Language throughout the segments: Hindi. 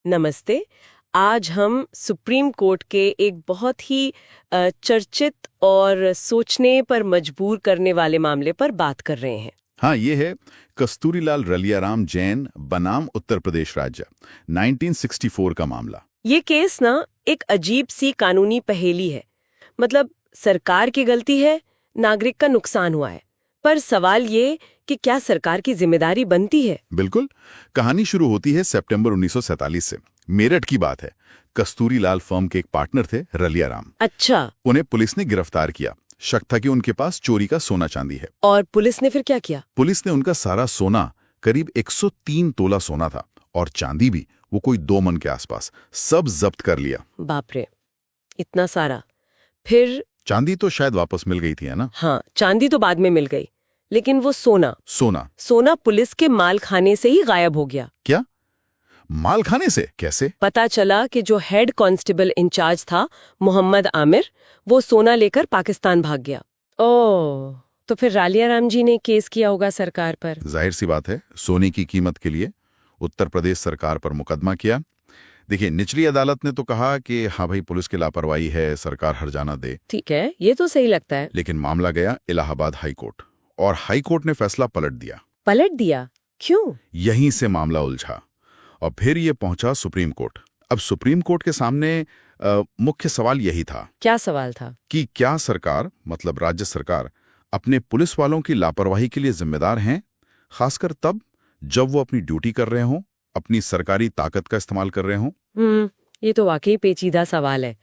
नमस्ते। आज हम सुप्रीम कोर्ट के एक बहुत ही चर्चित और सोचने पर मजबूर करने वाले मामले पर बात कर रहे हैं। हाँ, ये है कस्तूरीलाल रलियाराम जैन बनाम उत्तर प्रदेश राज्य 1964 का मामला। ये केस ना एक अजीब सी कानूनी पहेली है। मतलब सरकार की गलती है, नागरिक का नुकसान हुआ है, पर सवाल ये कि क्या सरकार की जिम्मेदारी बनती है? बिल्कुल। कहानी शुरू होती है सितंबर 1947 से। मेरठ की बात है। कस्तूरीलाल फर्म के एक पार्टनर थे रलियाराम। अच्छा। उन्हें पुलिस ने गिरफ्तार किया। शक था कि उनके पास चोरी का सोना चांदी है। और पुलिस ने फिर क्या किया? पुलिस ने उनका सारा सोना, करीब 103 तोला सोना था, और चांदी भी, वो कोई 2 मन के आसपास, सब जब्त कर लिया। बाप रे, इतना सारा। फिर चांदी तो शायद वापस मिल गई थी, है ना? हाँ, चांदी तो बाद में मिल गई, लेकिन वो सोना पुलिस के माल खाने से ही गायब हो गया। क्या? माल खाने से कैसे? पता चला कि जो हेड कांस्टेबल इंचार्ज था, मोहम्मद आमिर, वो सोना लेकर पाकिस्तान भाग गया। ओह, तो फिर रलियाराम जी ने केस किया होगा सरकार पर। जाहिर सी बात है, सोने की कीमत के लिए उत्तर प्रदेश सरकार पर मुकदमा किया। देखिए, निचली अदालत ने तो कहा कि हाँ भाई, पुलिस की लापरवाही है, सरकार हर्जाना दे। ठीक है, ये तो सही लगता है। लेकिन मामला गया इलाहाबाद हाई कोर्ट, और हाई कोर्ट ने फैसला पलट दिया। पलट दिया? क्यों? यहीं से मामला उलझा और फिर ये पहुंचा सुप्रीम कोर्ट। अब सुप्रीम कोर्ट के सामने मुख्य सवाल यही था। क्या सवाल था? कि क्या सरकार, मतलब राज्य सरकार, अपने पुलिस वालों की लापरवाही के लिए जिम्मेदार हैं, खासकर तब जब वो अपनी ड्यूटी कर रहे हों, अपनी सरकारी ताकत का इस्तेमाल कर रहे हों। ये तो वाकई पेचीदा सवाल है।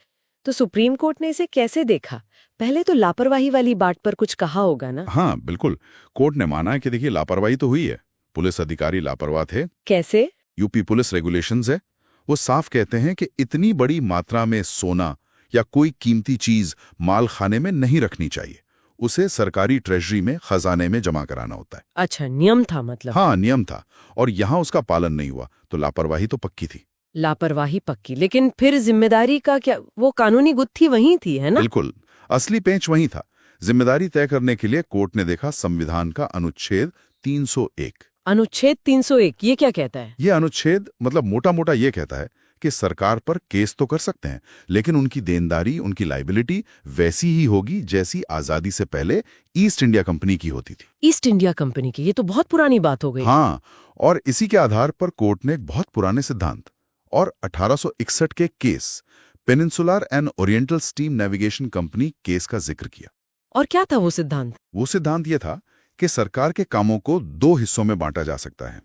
तो सुप्रीम कोर्ट ने इसे कैसे देखा? पहले तो लापरवाही वाली बात पर कुछ कहा होगा ना? हाँ बिल्कुल, कोर्ट ने माना है कि देखिए, लापरवाही तो हुई है, पुलिस अधिकारी लापरवाह थे। कैसे? यूपी पुलिस रेगुलेशंस है, वो साफ कहते हैं कि इतनी बड़ी मात्रा में सोना या कोई कीमती चीज माल खाने में नहीं रखनी चाहिए, उसे सरकारी ट्रेजरी में, खजाने में जमा कराना होता है। अच्छा, नियम था मतलब? हाँ, नियम था, और यहाँ उसका पालन नहीं हुआ तो लापरवाही तो पक्की थी। लापरवाही पक्की, लेकिन फिर जिम्मेदारी का क्या? वो कानूनी गुत्थी वहीं थी, है ना? बिल्कुल, असली पेंच वहीं था। जिम्मेदारी तय करने के लिए कोर्ट ने देखा संविधान का अनुच्छेद 301। अनुच्छेद 301 ये क्या कहता है? ये अनुच्छेद मतलब मोटा मोटा ये कहता है कि सरकार पर केस तो कर सकते हैं, लेकिन उनकी देनदारी, उनकी लाइबिलिटी वैसी ही होगी जैसी आजादी से पहले ईस्ट इंडिया कंपनी की होती थी। ईस्ट इंडिया कंपनी की? ये तो बहुत पुरानी बात हो गई। हाँ, और इसी के आधार पर कोर्ट ने एक बहुत पुराने सिद्धांत और 1861 के case, peninsular and oriental steam navigation company case का जिक्र किया। और क्या था वो सिद्धांत? वो सिद्धांत ये था कि सरकार के कामों को 2 हिस्सों में बांटा जा सकता है।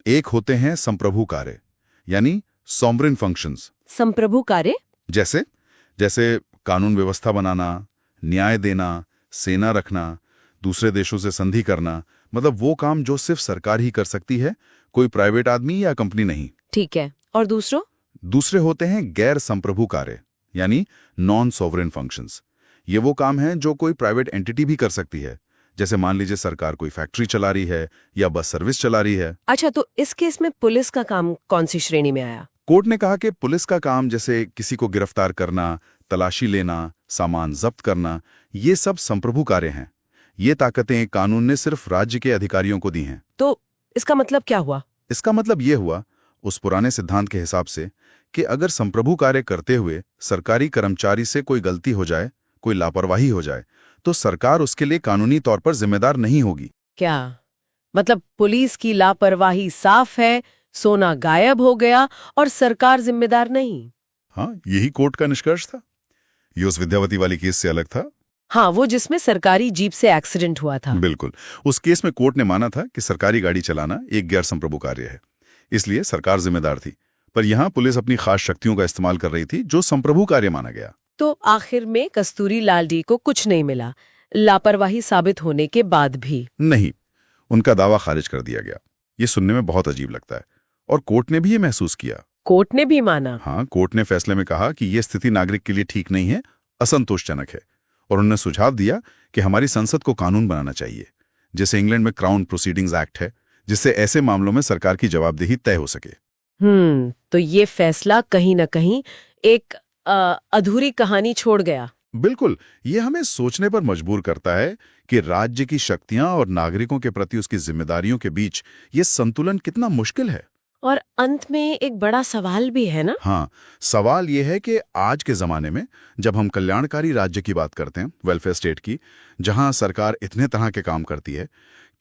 एक होते हैं संप्रभु कार्य, यानी सॉवरेन फंक्शंस। संप्रभु कार्य? जैसे कानून व्यवस्था बनाना, न्याय देना, सेना रखना, दूसरे देशों से संधि करना, मतलब वो काम जो सिर्फ सरकार ही कर सकती है, कोई प्राइवेट आदमी या कंपनी नहीं। ठीक है, और दूसरे होते हैं गैर संप्रभु कार्य, यानी नॉन सॉवरेन फंक्शंस। ये वो काम हैं जो कोई प्राइवेट एंटिटी भी कर सकती है, जैसे मान लीजिए सरकार कोई फैक्ट्री चला रही है या बस सर्विस चला रही है। अच्छा, तो इस केस में पुलिस का काम कौन सी श्रेणी में आया? कोर्ट ने कहा कि पुलिस का काम, जैसे किसी को गिरफ्तार करना, तलाशी लेना, सामान जब्त करना, ये सब संप्रभु कार्य हैं। ये ताकतें कानून ने सिर्फ राज्य के अधिकारियों को दी हैं। तो इसका मतलब क्या हुआ? इसका मतलब ये हुआ, उस पुराने सिद्धांत के हिसाब से, कि अगर संप्रभु कार्य करते हुए सरकारी कर्मचारी से कोई गलती हो जाए, कोई लापरवाही हो जाए, तो सरकार उसके लिए कानूनी तौर पर जिम्मेदार नहीं होगी। क्या मतलब? पुलिस की लापरवाही साफ है, सोना गायब हो गया और सरकार जिम्मेदार नहीं? हाँ, यही कोर्ट का निष्कर्ष था। ये उस विद्यावती वाली केस से अलग था। हाँ, वो जिसमें सरकारी जीप से एक्सीडेंट हुआ था। बिल्कुल। उस केस में कोर्ट ने माना था कि सरकारी गाड़ी चलाना एक गैर संप्रभु कार्य है, इसलिए सरकार जिम्मेदार थी। पर यहाँ पुलिस अपनी खास शक्तियों का इस्तेमाल कर रही थी, जो संप्रभु कार्य माना गया। तो आखिर में कस्तूरीलाल जी को कुछ नहीं मिला, लापरवाही साबित होने के बाद भी? नहीं, उनका दावा खारिज कर दिया गया। ये सुनने में बहुत अजीब लगता है, और कोर्ट ने भी ये महसूस किया। कोर्ट ने भी माना? हाँ, कोर्ट ने फैसले में कहा कि यह स्थिति नागरिक के लिए ठीक नहीं है, असंतोषजनक है, और उन्होंने सुझाव दिया कि हमारी संसद को कानून बनाना चाहिए, जैसे इंग्लैंड में क्राउन प्रोसीडिंग्स एक्ट है, जिससे ऐसे मामलों में सरकार की जवाबदेही तय हो सके। तो ये फैसला कहीं न कहीं एक अधूरी कहानी छोड़ गया। बिल्कुल, ये हमें सोचने पर मजबूर करता है कि राज्य की शक्तियां और नागरिकों के प्रति उसकी जिम्मेदारियों के बीच ये संतुलन कितना मुश्किल है। और अंत में एक बड़ा सवाल भी है ना। हाँ, सवाल ये है कि आज के जमाने में जब हम कल्याणकारी राज्य की बात करते हैं, वेलफेयर स्टेट की, जहां सरकार इतने तरह के काम करती है,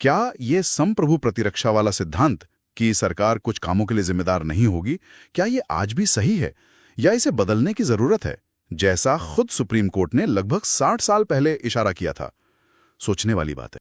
क्या ये संप्रभु प्रतिरक्षा वाला सिद्धांत कि सरकार कुछ कामों के लिए जिम्मेदार नहीं होगी, क्या ये आज भी सही है या इसे बदलने की जरूरत है, जैसा खुद सुप्रीम कोर्ट ने लगभग 60 साल पहले इशारा किया था? सोचने वाली बात है।